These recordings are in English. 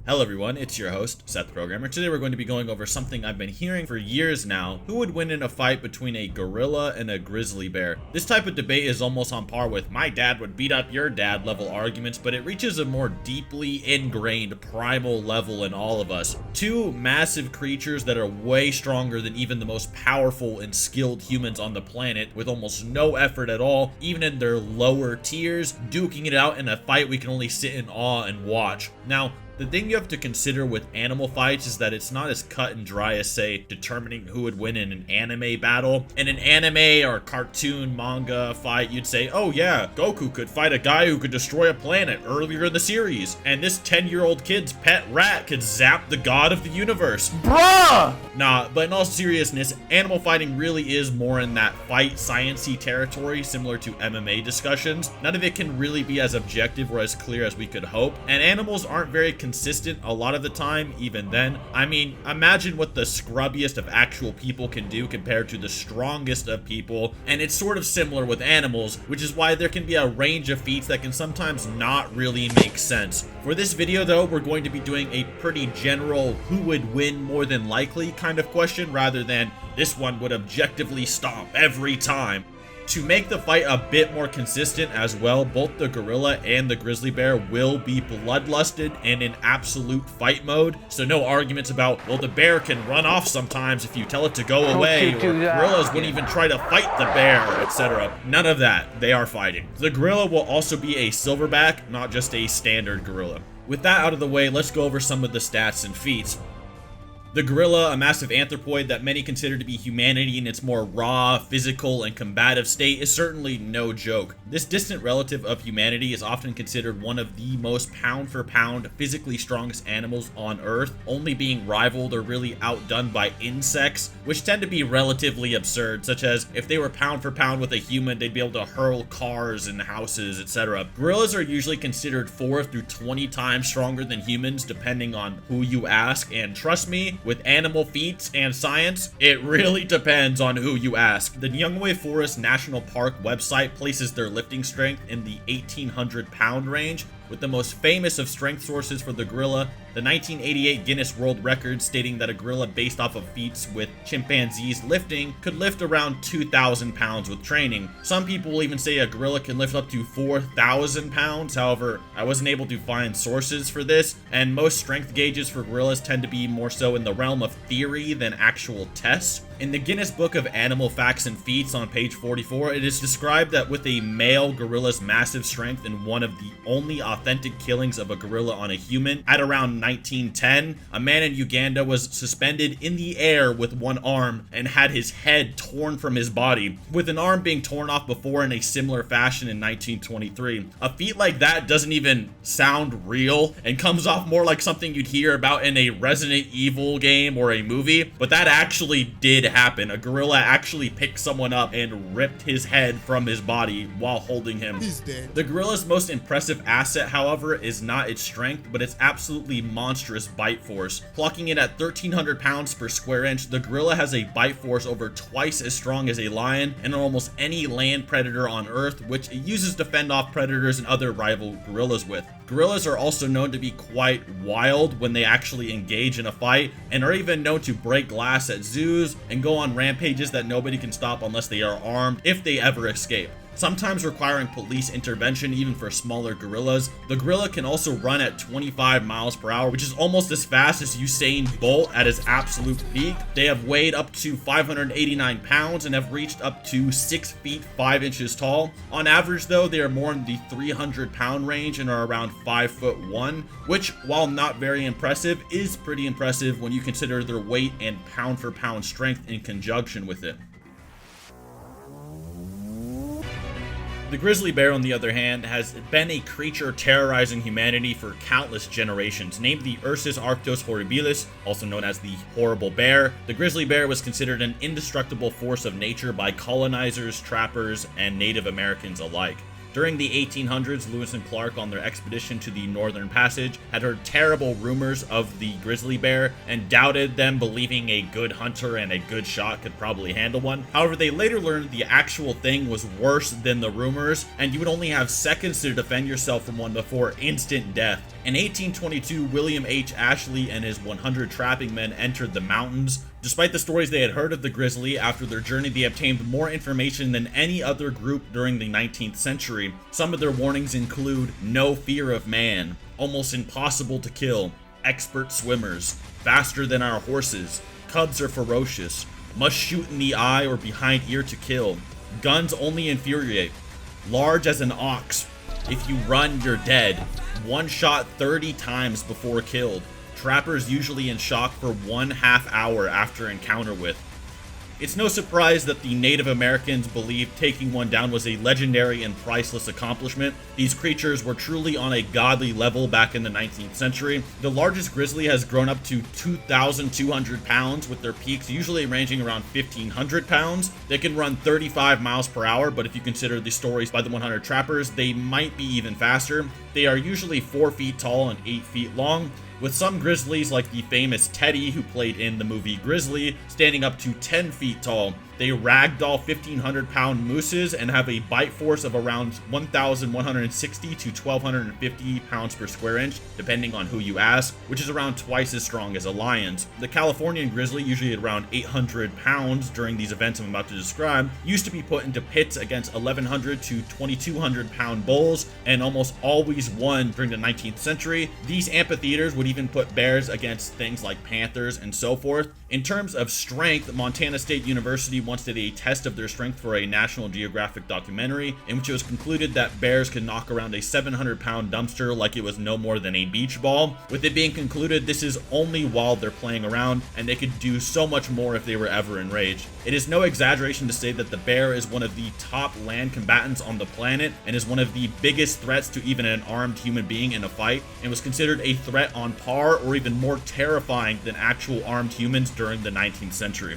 Hello everyone, it's your host, SethTheProgrammer. Today we're going to be going over something I've been hearing for years now. Who would win in a fight between a gorilla and a grizzly bear? This type of debate is almost on par with my dad would beat up your dad level arguments, but it reaches a more deeply ingrained primal level in all of us. Two massive creatures that are way stronger than even the most powerful and skilled humans on the planet, with almost no effort at all, even in their lower tiers, duking it out in a fight we can only sit in awe and watch. Now, the thing you have to consider with animal fights is that it's not as cut and dry as, say, determining who would win in an anime battle. In an anime or cartoon manga fight, you'd say, oh yeah, Goku could fight a guy who could destroy a planet earlier in the series, and this 10-year-old kid's pet rat could zap the god of the universe. Bruh! Nah, but in all seriousness, animal fighting really is more in that fight science-y territory, similar to MMA discussions. None of it can really be as objective or as clear as we could hope, and animals aren't very consistent a lot of the time, even then. I mean, imagine what the scrubbiest of actual people can do compared to the strongest of people, and it's sort of similar with animals, which is why there can be a range of feats that can sometimes not really make sense. For this video though, we're going to be doing a pretty general who would win more than likely kind of question, rather than this one would objectively stomp every time. To make the fight a bit more consistent as well, both the gorilla and the grizzly bear will be bloodlusted and in absolute fight mode. So no arguments about, well, the bear can run off sometimes if you tell it to go away, or gorillas wouldn't even try to fight the bear, etc. None of that. They are fighting. The gorilla will also be a silverback, not just a standard gorilla. With that out of the way, let's go over some of the stats and feats. The gorilla, a massive anthropoid that many consider to be humanity in its more raw, physical, and combative state, is certainly no joke. This distant relative of humanity is often considered one of the most pound-for-pound, physically strongest animals on Earth, only being rivaled or really outdone by insects, which tend to be relatively absurd, such as if they were pound-for-pound with a human, they'd be able to hurl cars and houses, etc. Gorillas are usually considered 4 through 20 times stronger than humans, depending on who you ask, and trust me, with animal feats and science, it really depends on who you ask. The Nyungwe Forest National Park website places their lifting strength in the 1,800 pound range, with the most famous of strength sources for the gorilla, the 1988 Guinness World Record, stating that a gorilla based off of feats with chimpanzees lifting could lift around 2,000 pounds with training. Some people will even say a gorilla can lift up to 4,000 pounds. However, I wasn't able to find sources for this, and most strength gauges for gorillas tend to be more so in the realm of theory than actual tests. In the Guinness Book of Animal Facts and Feats on page 44, it is described that with a male gorilla's massive strength and one of the only authentic killings of a gorilla on a human, at around 1910, a man in Uganda was suspended in the air with one arm and had his head torn from his body, with an arm being torn off before in a similar fashion in 1923. A feat like that doesn't even sound real and comes off more like something you'd hear about in a Resident Evil game or a movie, but that actually did happen. A gorilla actually picked someone up and ripped his head from his body while holding him. He's dead. The gorilla's most impressive asset, however, is not its strength, but its absolutely monstrous bite force. Clocking it at 1,300 pounds per square inch, the gorilla has a bite force over twice as strong as a lion and almost any land predator on Earth, which it uses to fend off predators and other rival gorillas with. Gorillas are also known to be quite wild when they actually engage in a fight, and are even known to break glass at zoos and go on rampages that nobody can stop unless they are armed, if they ever escape. Sometimes requiring police intervention even for smaller gorillas. The gorilla can also run at 25 miles per hour, which is almost as fast as Usain Bolt at his absolute peak. They have weighed up to 589 pounds and have reached up to 6 feet 5 inches tall. On average though, they are more in the 300 pound range and are around 5'1", which, while not very impressive, is pretty impressive when you consider their weight and pound for pound strength in conjunction with it. The grizzly bear, on the other hand, has been a creature terrorizing humanity for countless generations. Named the Ursus arctos horribilis, also known as the horrible bear, the grizzly bear was considered an indestructible force of nature by colonizers, trappers, and Native Americans alike. During the 1800s, Lewis and Clark, on their expedition to the Northern Passage, had heard terrible rumors of the grizzly bear and doubted them, believing a good hunter and a good shot could probably handle one. However, they later learned the actual thing was worse than the rumors, and you would only have seconds to defend yourself from one before instant death. In 1822, William H. Ashley and his 100 trapping men entered the mountains. Despite the stories they had heard of the grizzly, after their journey they obtained more information than any other group during the 19th century. Some of their warnings include no fear of man, almost impossible to kill, expert swimmers, faster than our horses, cubs are ferocious, must shoot in the eye or behind ear to kill, guns only infuriate, large as an ox, if you run you're dead, one shot 30 times before killed. Trappers usually in shock for 1/2 hour after encounter with. It's no surprise that the Native Americans believed taking one down was a legendary and priceless accomplishment. These creatures were truly on a godly level back in the 19th century. The largest grizzly has grown up to 2,200 pounds, with their peaks usually ranging around 1,500 pounds. They can run 35 miles per hour, but if you consider the stories by the 100 trappers, they might be even faster. They are usually 4 feet tall and 8 feet long, with some grizzlies, like the famous Teddy who played in the movie Grizzly, standing up to 10 feet tall. They ragdoll 1,500-pound mooses and have a bite force of around 1,160 to 1,250 pounds per square inch, depending on who you ask, which is around twice as strong as a lion's. The Californian grizzly, usually at around 800 pounds during these events I'm about to describe, used to be put into pits against 1,100 to 2,200 pound bulls, and almost always won during the 19th century. These amphitheaters would even put bears against things like panthers and so forth. In terms of strength, Montana State University once did a test of their strength for a National Geographic documentary, in which it was concluded that bears could knock around a 700-pound dumpster like it was no more than a beach ball, with it being concluded this is only while they're playing around, and they could do so much more if they were ever enraged. It is no exaggeration to say that the bear is one of the top land combatants on the planet, and is one of the biggest threats to even an armed human being in a fight, and was considered a threat on par or even more terrifying than actual armed humans during the 19th century.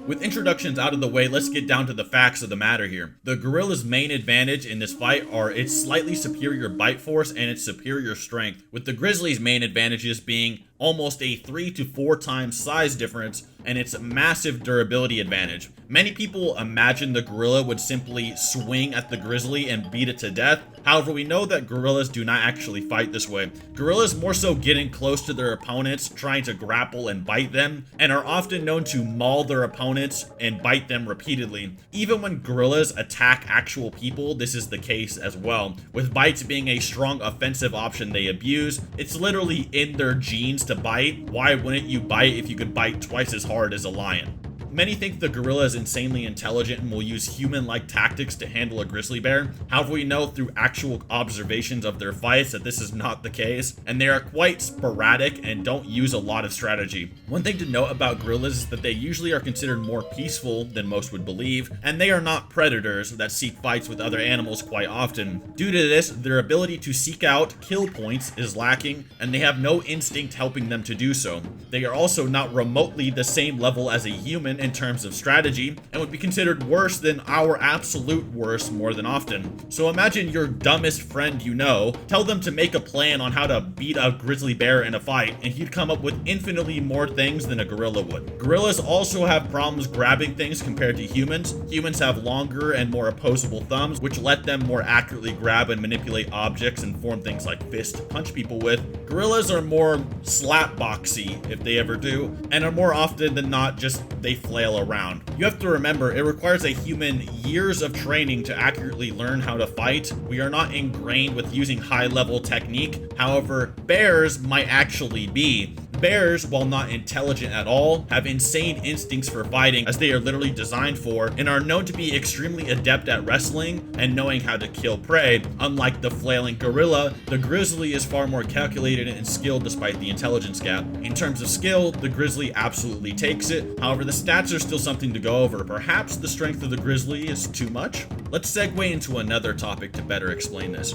With introductions out of the way, let's get down to the facts of the matter here. The gorilla's main advantage in this fight are its slightly superior bite force and its superior strength, with the grizzly's main advantages being almost a 3 to 4 times size difference and its massive durability advantage. Many people imagine the gorilla would simply swing at the grizzly and beat it to death. However, we know that gorillas do not actually fight this way. Gorillas more so getting close to their opponents, trying to grapple and bite them, and are often known to maul their opponents and bite them repeatedly. Even when gorillas attack actual people, this is the case as well, with bites being a strong offensive option they abuse. It's literally in their genes to bite. Why wouldn't you bite if you could bite twice as hard as a lion? Many think the gorilla is insanely intelligent and will use human-like tactics to handle a grizzly bear. However, we know through actual observations of their fights that this is not the case, and they are quite sporadic and don't use a lot of strategy. One thing to note about gorillas is that they usually are considered more peaceful than most would believe, and they are not predators that seek fights with other animals quite often. Due to this, their ability to seek out kill points is lacking, and they have no instinct helping them to do so. They are also not remotely the same level as a human in terms of strategy, and would be considered worse than our absolute worst more than often. So imagine your dumbest friend you know, tell them to make a plan on how to beat a grizzly bear in a fight, and he'd come up with infinitely more things than a gorilla would. Gorillas also have problems grabbing things compared to humans. Humans have longer and more opposable thumbs, which let them more accurately grab and manipulate objects and form things like fists to punch people with. Gorillas are more slap boxy, if they ever do, and are more often than not just they flail around. You have to remember, it requires a human years of training to accurately learn how to fight. We are not ingrained with using high-level technique. However, bears might actually be. Bears, while not intelligent at all, have insane instincts for fighting, as they are literally designed for, and are known to be extremely adept at wrestling and knowing how to kill prey. Unlike the flailing gorilla, the grizzly is far more calculated and skilled despite the intelligence gap. In terms of skill, the grizzly absolutely takes it. However, the stats are still something to go over. Perhaps the strength of the grizzly is too much? Let's segue into another topic to better explain this.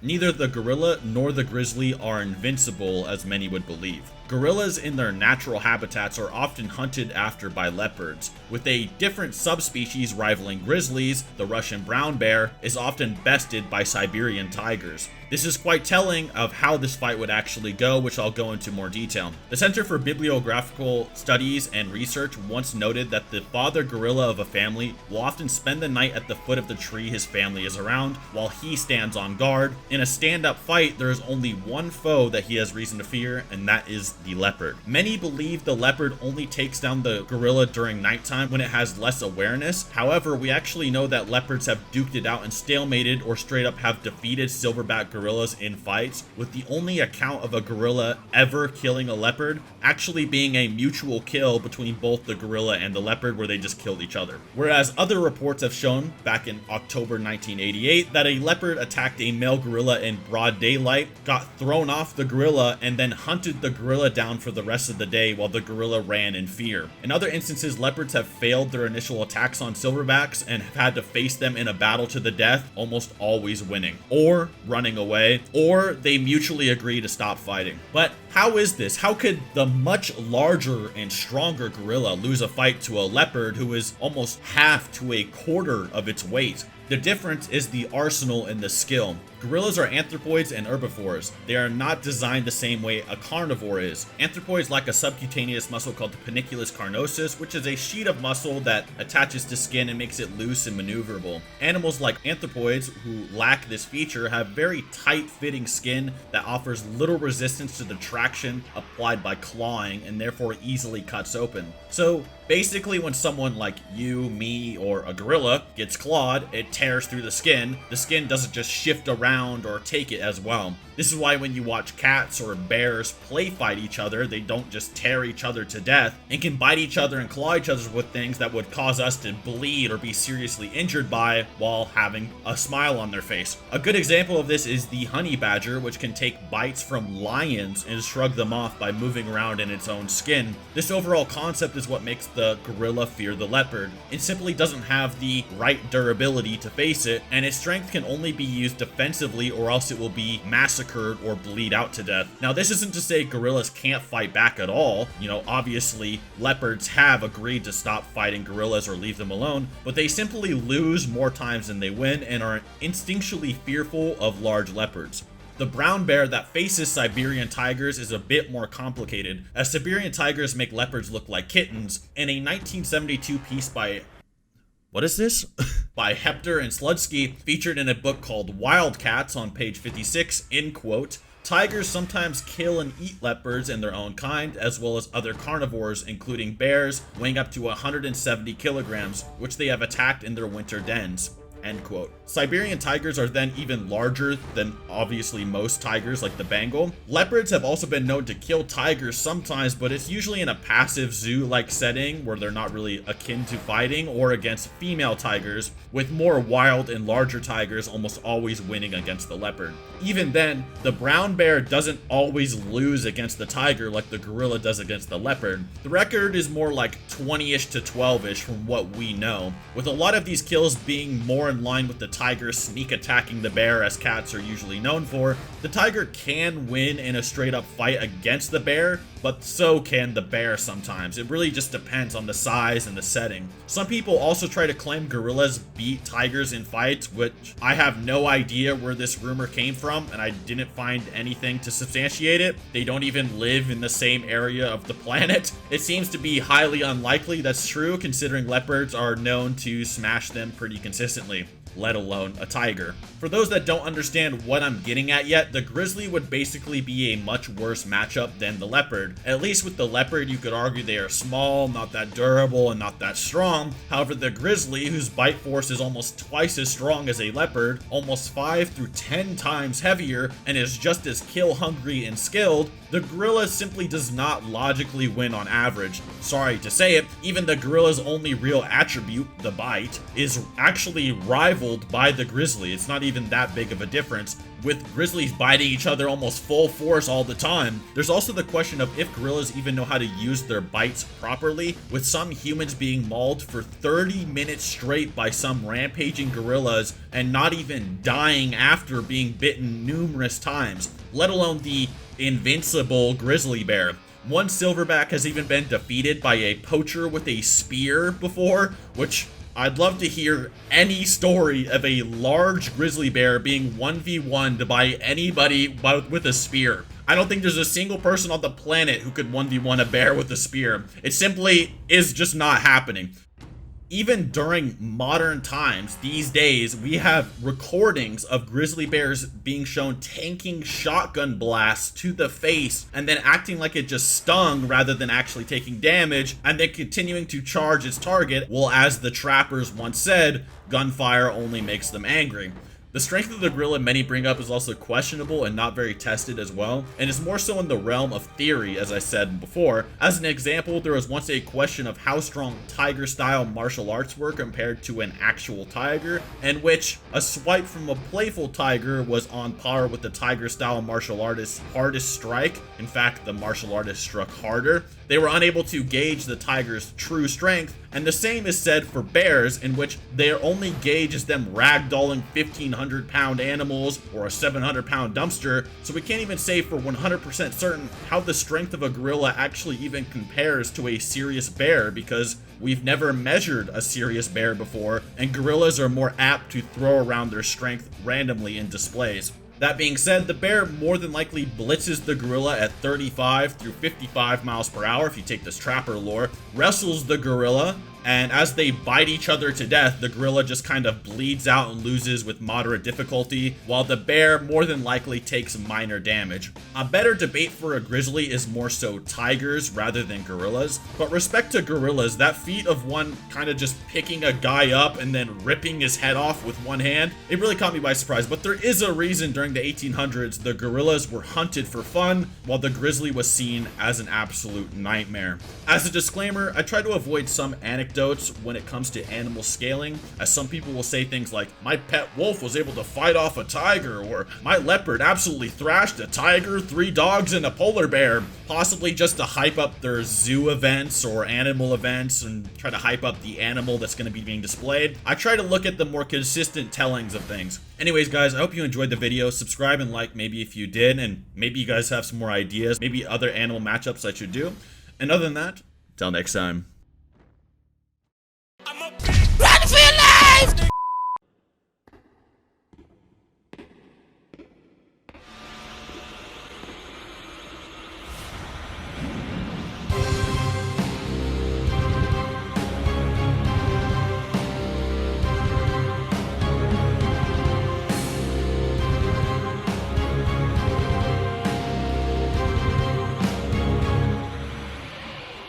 Neither the gorilla nor the grizzly are invincible as many would believe. Gorillas in their natural habitats are often hunted after by leopards, with a different subspecies rivaling grizzlies. The Russian brown bear is often bested by Siberian tigers. This is quite telling of how this fight would actually go, which I'll go into more detail. The Center for Bibliographical Studies and Research once noted that the father gorilla of a family will often spend the night at the foot of the tree his family is around, while he stands on guard. In a stand-up fight, there is only one foe that he has reason to fear, and that is the leopard. Many believe the leopard only takes down the gorilla during nighttime when it has less awareness. However, we actually know that leopards have duked it out and stalemated or straight up have defeated silverback gorillas in fights, with the only account of a gorilla ever killing a leopard actually being a mutual kill between both the gorilla and the leopard, where they just killed each other. Whereas other reports have shown back in October 1988 that a leopard attacked a male gorilla in broad daylight, got thrown off the gorilla, and then hunted the gorilla down for the rest of the day while the gorilla ran in fear. In other instances, leopards have failed their initial attacks on silverbacks and have had to face them in a battle to the death, almost always winning, or running away, or they mutually agree to stop fighting. But how is this? How could the much larger and stronger gorilla lose a fight to a leopard who is almost half to a quarter of its weight? The difference is the arsenal and the skill. Gorillas are anthropoids and herbivores. They are not designed the same way a carnivore is. Anthropoids lack a subcutaneous muscle called the panniculus carnosus, which is a sheet of muscle that attaches to skin and makes it loose and maneuverable. Animals like anthropoids, who lack this feature, have very tight-fitting skin that offers little resistance to the traction applied by clawing and therefore easily cuts open. So basically, when someone like you, me, or a gorilla gets clawed, it tears through the skin. The skin doesn't just shift around or take it as well. This is why when you watch cats or bears play fight each other, they don't just tear each other to death and can bite each other and claw each other with things that would cause us to bleed or be seriously injured by while having a smile on their face. A good example of this is the honey badger, which can take bites from lions and shrug them off by moving around in its own skin. This overall concept is what makes the gorilla fear the leopard. It simply doesn't have the right durability to face it, and its strength can only be used defensively or else it will be massacred or bleed out to death. Now, this isn't to say gorillas can't fight back at all. You know, obviously, leopards have agreed to stop fighting gorillas or leave them alone, but they simply lose more times than they win and are instinctually fearful of large leopards. The brown bear that faces Siberian tigers is a bit more complicated, as Siberian tigers make leopards look like kittens. In a 1972 piece by by Hepter and Slutsky, featured in a book called Wildcats on page 56, end quote, tigers sometimes kill and eat leopards in their own kind, as well as other carnivores, including bears, weighing up to 170 kilograms, which they have attacked in their winter dens. End quote. Siberian tigers are then even larger than obviously most tigers like the Bengal. Leopards have also been known to kill tigers sometimes, but it's usually in a passive zoo-like setting where they're not really akin to fighting, or against female tigers, with more wild and larger tigers almost always winning against the leopard. Even then, the brown bear doesn't always lose against the tiger like the gorilla does against the leopard. The record is more like 20-ish to 12-ish from what we know, with a lot of these kills being more in line with the tiger sneak attacking the bear, as cats are usually known for. The tiger can win in a straight up fight against the bear, but so can the bear sometimes. It really just depends on the size and the setting. Some people also try to claim gorillas beat tigers in fights, which I have no idea where this rumor came from, and I didn't find anything to substantiate it. They don't even live in the same area of the planet. It seems to be highly unlikely that's true, considering leopards are known to smash them pretty consistently, let alone a tiger. For those that don't understand what I'm getting at yet, the grizzly would basically be a much worse matchup than the leopard. At least with the leopard, you could argue they are small, not that durable, and not that strong. However, the grizzly, whose bite force is almost twice as strong as a leopard, almost 5 through 10 times heavier, and is just as kill hungry and skilled, the gorilla simply does not logically win on average. Sorry to say it, even the gorilla's only real attribute, the bite, is actually rivaled by the grizzly. It's not even that big of a difference, with grizzlies biting each other almost full force all the time. There's also the question of if gorillas even know how to use their bites properly, with some humans being mauled for 30 minutes straight by some rampaging gorillas and not even dying after being bitten numerous times, let alone the invincible grizzly bear. One silverback has even been defeated by a poacher with a spear before, which I'd love to hear any story of a large grizzly bear being 1v1'd by anybody with a spear. I don't think there's a single person on the planet who could 1v1 a bear with a spear. It simply is just not happening. Even during modern times, these days, we have recordings of grizzly bears being shown tanking shotgun blasts to the face and then acting like it just stung rather than actually taking damage, and then continuing to charge its target. Well, as the trappers once said, gunfire only makes them angry. The strength of the gorilla many bring up is also questionable and not very tested as well, and is more so in the realm of theory, as I said before. As an example, there was once a question of how strong tiger-style martial arts were compared to an actual tiger, in which a swipe from a playful tiger was on par with the tiger-style martial artist's hardest strike. In fact, the martial artist struck harder. They were unable to gauge the tiger's true strength, and the same is said for bears, in which their only gauge is them ragdolling 1,500-pound animals or a 700-pound dumpster, so we can't even say for 100% certain how the strength of a gorilla actually even compares to a serious bear, because we've never measured a serious bear before, and gorillas are more apt to throw around their strength randomly in displays. That being said, the bear more than likely blitzes the gorilla at 35 through 55 miles per hour if you take this trapper lore, wrestles the gorilla, and as they bite each other to death, the gorilla just kind of bleeds out and loses with moderate difficulty, while the bear more than likely takes minor damage. A better debate for a grizzly is more so tigers rather than gorillas, but respect to gorillas, that feat of one kind of just picking a guy up and then ripping his head off with one hand, it really caught me by surprise. But there is a reason during the 1800s the gorillas were hunted for fun, while the grizzly was seen as an absolute nightmare. As a disclaimer, I try to avoid some anecdotes when it comes to animal scaling, as some people will say things like, my pet wolf was able to fight off a tiger, or my leopard absolutely thrashed a tiger, 3 dogs, and a polar bear, possibly just to hype up their zoo events or animal events and try to hype up the animal that's going to be being displayed. I try to look at the more consistent tellings of things. Anyways, guys, I hope you enjoyed the video. Subscribe and like maybe if you did, and maybe you guys have some more ideas, maybe other animal matchups I should do. And other than that, till next time.